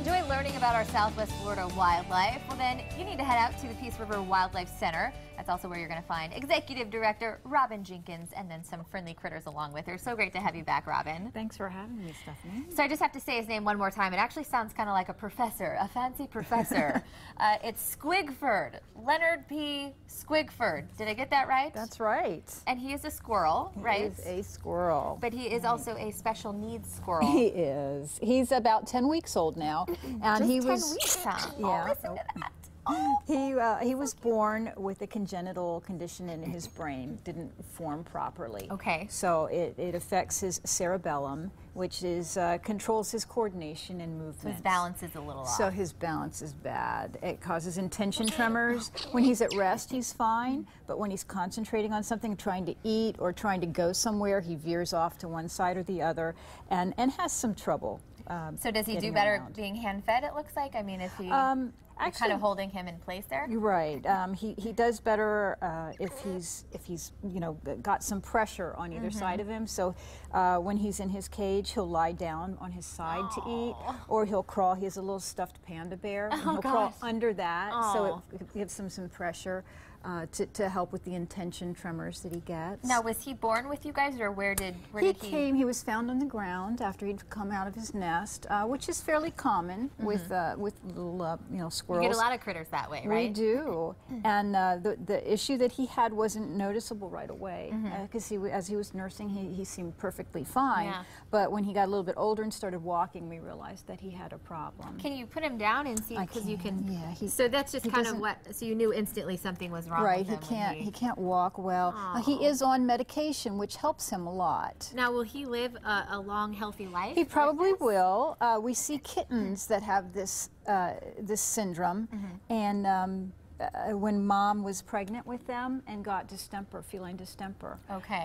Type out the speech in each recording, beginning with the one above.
enjoy learning about our Southwest Florida wildlife, well then you need to head out to the Peace River Wildlife Center. That's also where you're going to find Executive Director Robin Jenkins and then some friendly critters along with her. So great to have you back, Robin. Thanks for having me, Stephanie. So I just have to say his name one more time. It actually sounds kind of like a professor, a fancy professor. It's Squigford, Leonard P. Squigford. Did I get that right? That's right. And he is a squirrel, right? He is a squirrel. But he is also a special needs squirrel. He is. He's about 10 weeks old now. And Just he 10 was, weeks, huh? Yeah. Oh, listen to that. He was born with a congenital condition in his brain, didn't form properly. Okay. So it affects his cerebellum, which is controls his coordination and movement. So his balance is a little off. So his balance is bad. It causes intention tremors. When he's at rest, he's fine, but when he's concentrating on something, trying to eat or trying to go somewhere, he veers off to one side or the other and has some trouble. So does he do better being hand-fed, it looks like? I mean, if he... You're kind of holding him in place there? You're right. He does better if he's you know, got some pressure on either side of him. So when he's in his cage, he'll lie down on his side to eat, or he'll crawl. He has a little stuffed panda bear, and he'll crawl under that, so it gives him some pressure to help with the intention tremors that he gets. Now, was he born with you guys, or where did he came? He was found on the ground after he'd come out of his nest, which is fairly common with little you know, squirrels. You get a lot of critters that way, right? We do. And the issue that he had wasn't noticeable right away, because as he was nursing, he seemed perfectly fine. Yeah. But when he got a little bit older and started walking, we realized that he had a problem. Can you put him down and see? Because you can. Yeah. So that's just kind of what. So you knew instantly something was wrong. Right. With him He can't walk well. He is on medication, which helps him a lot. Now, will he live a long, healthy life? He probably will. We see kittens that have this this syndrome, and when mom was pregnant with them and got distemper, feline distemper,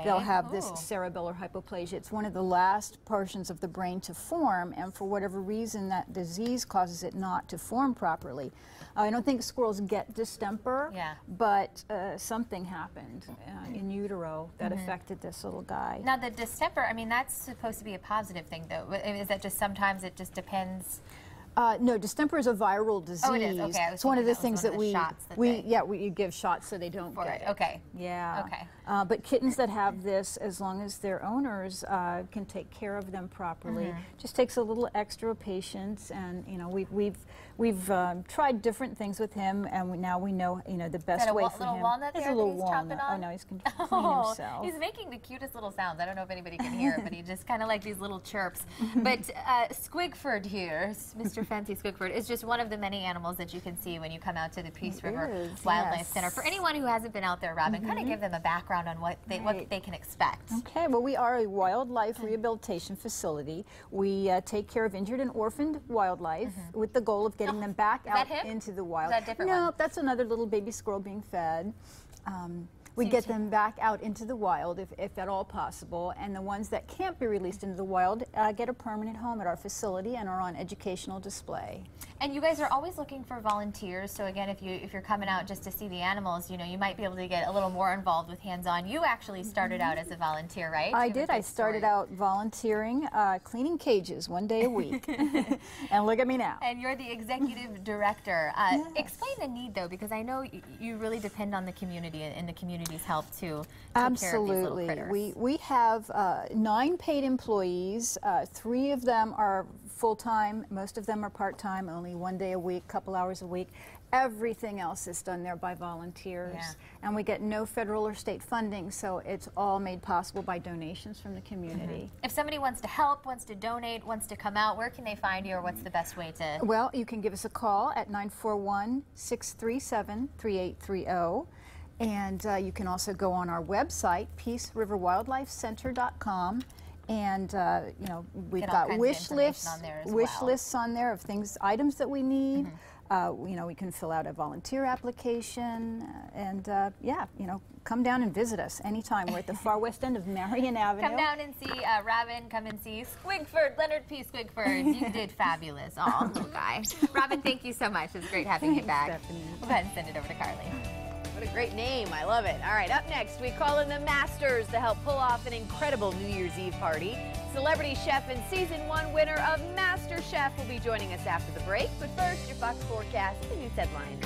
they'll have this cerebellar hypoplasia. It's one of the last portions of the brain to form, and for whatever reason, that disease causes it not to form properly. I don't think squirrels get distemper, but something happened in utero that affected this little guy. Now, the distemper, I mean, that's supposed to be a positive thing, though. Is that just sometimes it just depends? No, distemper is a viral disease. Oh, it is. Okay. It's one of the things that we give shots so they don't get it. Okay. Yeah. Okay. But kittens that have this, as long as their owners can take care of them properly, just takes a little extra patience. And you know, we've tried different things with him, and now we know the best way for him. Walnut there? It's a little walnut. Oh no, he's clean himself. He's making the cutest little sounds. I don't know if anybody can hear it, but he just kind of like these little chirps. But Squigford here, Mr. Fancy Squigford, is just one of the many animals that you can see when you come out to the Peace River Wildlife Center. For anyone who hasn't been out there, Robin, kind of give them a background on what they can expect. Okay, well, we are a wildlife rehabilitation facility. We take care of injured and orphaned wildlife with the goal of getting them back out into the wild. Is that a different one? No, that's another little baby squirrel being fed. We get them back out into the wild if at all possible, and the ones that can't be released into the wild get a permanent home at our facility and are on educational display. And you guys are always looking for volunteers, so again, if you're coming out just to see the animals, you might be able to get a little more involved with hands-on. You actually started out as a volunteer, right? I did. I started out volunteering, cleaning cages one day a week. And look at me now. And you're the executive director. Explain the need, though, because I know you really depend on the community and the community's help to take care of these little critters. We have 9 paid employees. 3 of them are full-time. Most of them are part-time, only 1 day a week, couple hours a week. Everything else is done there by volunteers. And we get no federal or state funding, so it's all made possible by donations from the community. If somebody wants to help, wants to donate, wants to come out, where can they find you, or what's the best way to? Well, you can give us a call at 941-637-3830. And you can also go on our website, peaceriverwildlifecenter.com, and we've got wish lists on there of items that we need. We can fill out a volunteer application, and come down and visit us anytime. We're at the far west end of Marion Avenue. Come down and see Robin. Come and see Squigford, Leonard P. Squigford. You did fabulous. Oh, little guy. Robin, thank you so much. It was great having you back. Stephanie. We'll go ahead and send it over to Carly. What a great name. I love it. All right, up next, we call in the Masters to help pull off an incredible New Year's Eve party. Celebrity chef and Season 1 winner of Master Chef will be joining us after the break. But first, your Fox forecast, the news headlines.